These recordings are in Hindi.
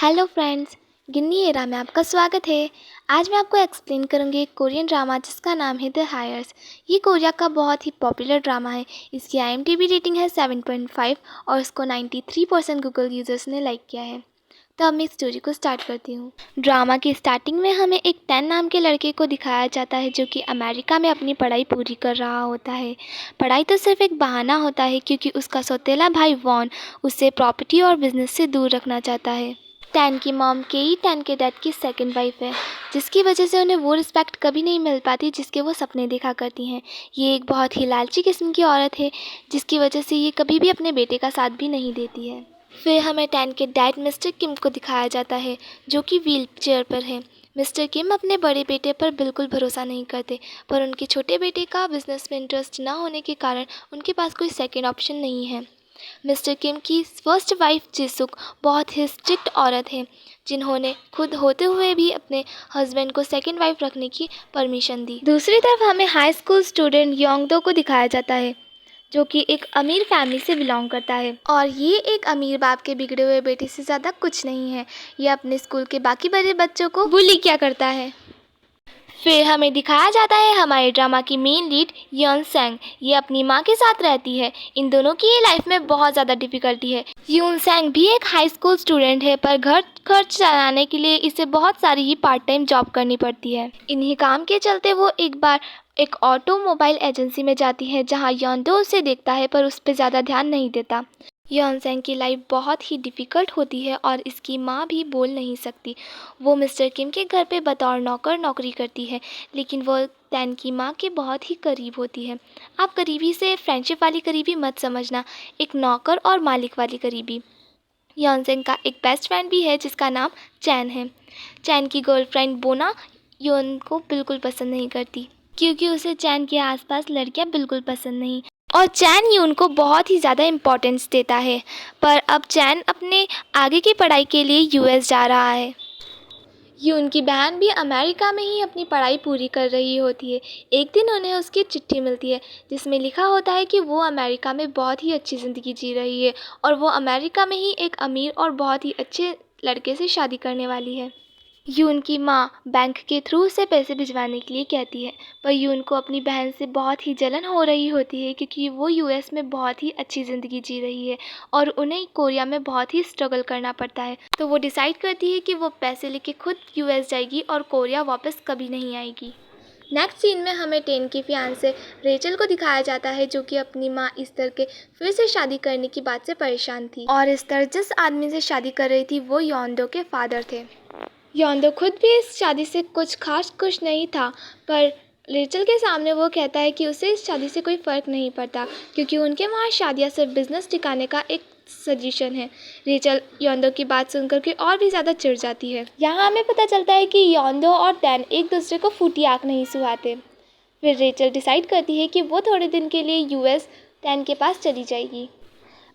हेलो फ्रेंड्स, गिन्नी एरा में आपका स्वागत है। आज मैं आपको एक्सप्लेन करूंगी एक कोरियन ड्रामा जिसका नाम है द हायर्स। ये कोरिया का बहुत ही पॉपुलर ड्रामा है। इसकी IMDb रेटिंग है 7.5 और इसको 93% गूगल यूज़र्स ने लाइक किया है। तो अब मैं स्टोरी को स्टार्ट करती हूँ। ड्रामा की स्टार्टिंग में हमें एक टैन नाम के लड़के को दिखाया जाता है जो कि अमेरिका में अपनी पढ़ाई पूरी कर रहा होता है। पढ़ाई तो सिर्फ एक बहाना होता है क्योंकि उसका सौतेला भाई वॉन उसे प्रॉपर्टी और बिजनेस से दूर रखना चाहता है। टैन की मॉम केई टैन के डैड की सेकंड वाइफ है, जिसकी वजह से उन्हें वो रिस्पेक्ट कभी नहीं मिल पाती जिसके वो सपने देखा करती हैं। ये एक बहुत ही लालची किस्म की औरत है जिसकी वजह से ये कभी भी अपने बेटे का साथ भी नहीं देती है। फिर हमें टैन के डैड मिस्टर किम को दिखाया जाता है जो कि व्हील चेयर पर है। मिस्टर किम अपने बड़े बेटे पर बिल्कुल भरोसा नहीं करते, पर उनके छोटे बेटे का बिजनेस में इंटरेस्ट ना होने के कारण उनके पास कोई सेकेंड ऑप्शन नहीं है। मिस्टर किम की फर्स्ट वाइफ जिसुक बहुत ही स्ट्रिक्ट औरत है, जिन्होंने खुद होते हुए भी अपने हस्बैंड को सेकेंड वाइफ रखने की परमिशन दी। दूसरी तरफ हमें हाई स्कूल स्टूडेंट योंगदो को दिखाया जाता है जो कि एक अमीर फैमिली से बिलोंग करता है, और ये एक अमीर बाप के बिगड़े हुए बेटे से ज़्यादा कुछ नहीं है। ये अपने स्कूल के बाकी बड़े बच्चों को बुली क्या करता है। फिर हमें दिखाया जाता है हमारे ड्रामा की मेन लीड यन सेंग। ये अपनी माँ के साथ रहती है। इन दोनों की ये लाइफ में बहुत ज़्यादा डिफ़िकल्टी है। यून सेंग भी एक हाई स्कूल स्टूडेंट है, पर घर खर्च चलाने के लिए इसे बहुत सारी ही पार्ट टाइम जॉब करनी पड़ती है। इन्हीं काम के चलते वो एक बार एक ऑटोमोबाइल एजेंसी में जाती है जहाँ योंडो उसे देखता है, पर उस पर ज़्यादा ध्यान नहीं देता। यॉनसेंग की लाइफ बहुत ही डिफ़िकल्ट होती है और इसकी माँ भी बोल नहीं सकती। वो मिस्टर किम के घर पे बतौर नौकर नौकरी करती है, लेकिन वो टैन की माँ के बहुत ही करीब होती है। आप करीबी से फ्रेंडशिप वाली करीबी मत समझना, एक नौकर और मालिक वाली करीबी। यॉनसेंग का एक बेस्ट फ्रेंड भी है जिसका नाम चैन है। चैन की गर्लफ्रेंड बोना योन को बिल्कुल पसंद नहीं करती क्योंकि उसे चैन के आसपास लड़कियां बिल्कुल पसंद नहीं, और चैन यून को बहुत ही ज़्यादा इम्पोर्टेंस देता है। पर अब चैन अपने आगे की पढ़ाई के लिए US जा रहा है। यून की बहन भी अमेरिका में ही अपनी पढ़ाई पूरी कर रही होती है। एक दिन उन्हें उसकी चिट्ठी मिलती है जिसमें लिखा होता है कि वो अमेरिका में बहुत ही अच्छी ज़िंदगी जी रही है और वो अमेरिका में ही एक अमीर और बहुत ही अच्छे लड़के से शादी करने वाली है। यून की माँ बैंक के थ्रू उसे पैसे भिजवाने के लिए कहती है, पर यून को अपनी बहन से बहुत ही जलन हो रही होती है क्योंकि वो US में बहुत ही अच्छी ज़िंदगी जी रही है और उन्हें कोरिया में बहुत ही स्ट्रगल करना पड़ता है। तो वो डिसाइड करती है कि वो पैसे लेके खुद US जाएगी और कोरिया वापस कभी नहीं आएगी। नेक्स्ट सीन में हमें टेन की फियांसे रेचल को दिखाया जाता है जो कि अपनी माँ इस्तर के फिर से शादी करने की बात से परेशान थी, और इस्तर जिस आदमी से शादी कर रही थी वो योंडो के फादर थे। योंडो खुद भी इस शादी से कुछ खास खुश नहीं था, पर रेचल के सामने वो कहता है कि उसे इस शादी से कोई फ़र्क नहीं पड़ता क्योंकि उनके वहाँ शादियाँ सिर्फ बिजनेस टिकाने का एक सजेशन है। रेचल योंडो की बात सुनकर के और भी ज़्यादा चिढ़ जाती है। यहाँ हमें पता चलता है कि योंडो और टैन एक दूसरे को फूटी आँख नहीं सुहाते। फिर रेचल डिसाइड करती है कि वो थोड़े दिन के लिए US टैन के पास चली जाएगी।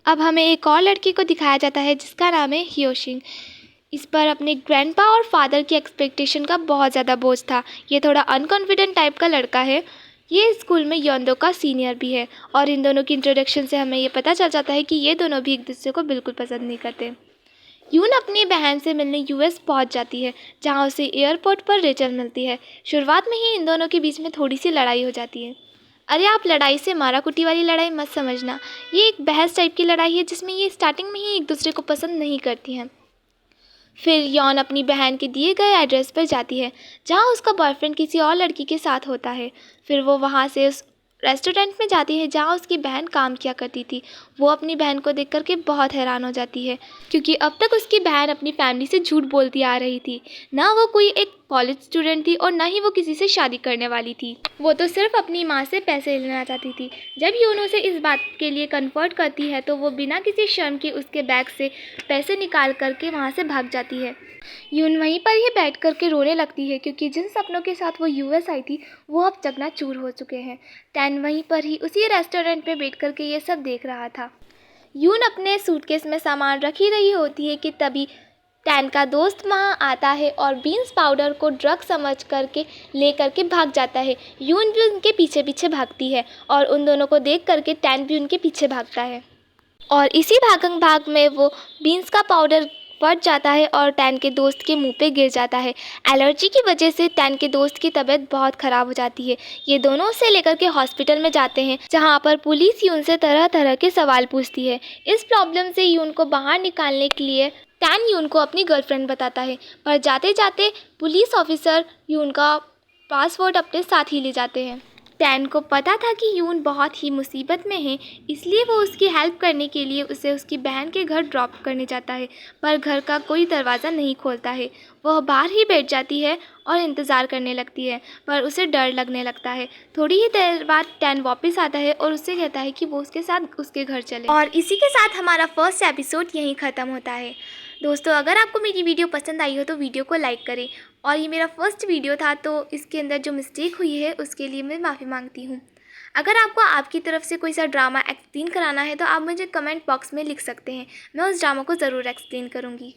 अब हमें एक और लड़की को दिखाया जाता है जिसका नाम है हियोशिंग। इस पर अपने ग्रैंडपा और फादर की एक्सपेक्टेशन का बहुत ज़्यादा बोझ था। ये थोड़ा अनकॉन्फिडेंट टाइप का लड़का है। ये स्कूल में योंडो का सीनियर भी है, और इन दोनों की इंट्रोडक्शन से हमें ये पता चल जाता है कि ये दोनों भी एक दूसरे को बिल्कुल पसंद नहीं करते। यून अपनी बहन से मिलने US पहुंच जाती है, जहां उसे एयरपोर्ट पर रेचल मिलती है। शुरुआत में ही इन दोनों के बीच में थोड़ी सी लड़ाई हो जाती है। अरे आप लड़ाई से मारा कुटी वाली लड़ाई मत समझना, ये एक बहस टाइप की लड़ाई है जिसमें ये स्टार्टिंग में ही एक दूसरे को पसंद नहीं करती हैं। फिर यॉन अपनी बहन के दिए गए एड्रेस पर जाती है जहां उसका बॉयफ्रेंड किसी और लड़की के साथ होता है। फिर वो वहां से उस रेस्टोरेंट में जाती है जहां उसकी बहन काम किया करती थी। वो अपनी बहन को देख करके बहुत हैरान हो जाती है क्योंकि अब तक उसकी बहन अपनी फैमिली से झूठ बोलती आ रही थी। ना वो कोई एक कॉलेज स्टूडेंट थी और ना ही वो किसी से शादी करने वाली थी। वो तो सिर्फ अपनी माँ से पैसे लेना चाहती थी। जब यून उसे इस बात के लिए कन्फर्ट करती है तो वो बिना किसी शर्म के उसके बैग से पैसे निकाल करके वहाँ से भाग जाती है। यून वहीं पर ही बैठ करके रोने लगती है क्योंकि जिन सपनों के साथ वो US आई थी वो अब चकनाचूर हो चुके हैं। टैन वहीं पर ही उसी रेस्टोरेंट में बैठ करके ये सब देख रहा था। यून अपने सूटकेस में सामान रख ही रही होती है कि तभी टैन का दोस्त वहाँ आता है और बीन्स पाउडर को ड्रग समझ करके ले करके भाग जाता है। यून भी उनके पीछे पीछे भागती है और उन दोनों को देख करके टैन भी उनके पीछे भागता है, और इसी भागम भाग में वो बीन्स का पाउडर फट जाता है और टैन के दोस्त के मुंह पे गिर जाता है। एलर्जी की वजह से टैन के दोस्त की तबीयत बहुत ख़राब हो जाती है। ये दोनों उसे लेकर के हॉस्पिटल में जाते हैं, जहाँ पर पुलिस यून से तरह तरह के सवाल पूछती है। इस प्रॉब्लम से यून को बाहर निकालने के लिए टैन यून को अपनी गर्लफ्रेंड बताता है, पर जाते जाते पुलिस ऑफिसर यून का पासवर्ड अपने साथ ही ले जाते हैं। टैन को पता था कि यून बहुत ही मुसीबत में है, इसलिए वो उसकी हेल्प करने के लिए उसे उसकी बहन के घर ड्रॉप करने जाता है, पर घर का कोई दरवाज़ा नहीं खोलता है। वह बाहर ही बैठ जाती है और इंतज़ार करने लगती है, पर उसे डर लगने लगता है। थोड़ी ही देर बाद टैन वापस आता है और उससे कहता है कि वो उसके साथ उसके घर चले। और इसी के साथ हमारा फर्स्ट एपिसोड यहीं ख़त्म होता है। दोस्तों, अगर आपको मेरी वीडियो पसंद आई हो तो वीडियो को लाइक करें। और ये मेरा फर्स्ट वीडियो था, तो इसके अंदर जो मिस्टेक हुई है उसके लिए मैं माफ़ी मांगती हूँ। अगर आपको आपकी तरफ से कोई सा ड्रामा एक्सप्लेन कराना है तो आप मुझे कमेंट बॉक्स में लिख सकते हैं, मैं उस ड्रामा को ज़रूर एक्सप्लेन करूँगी।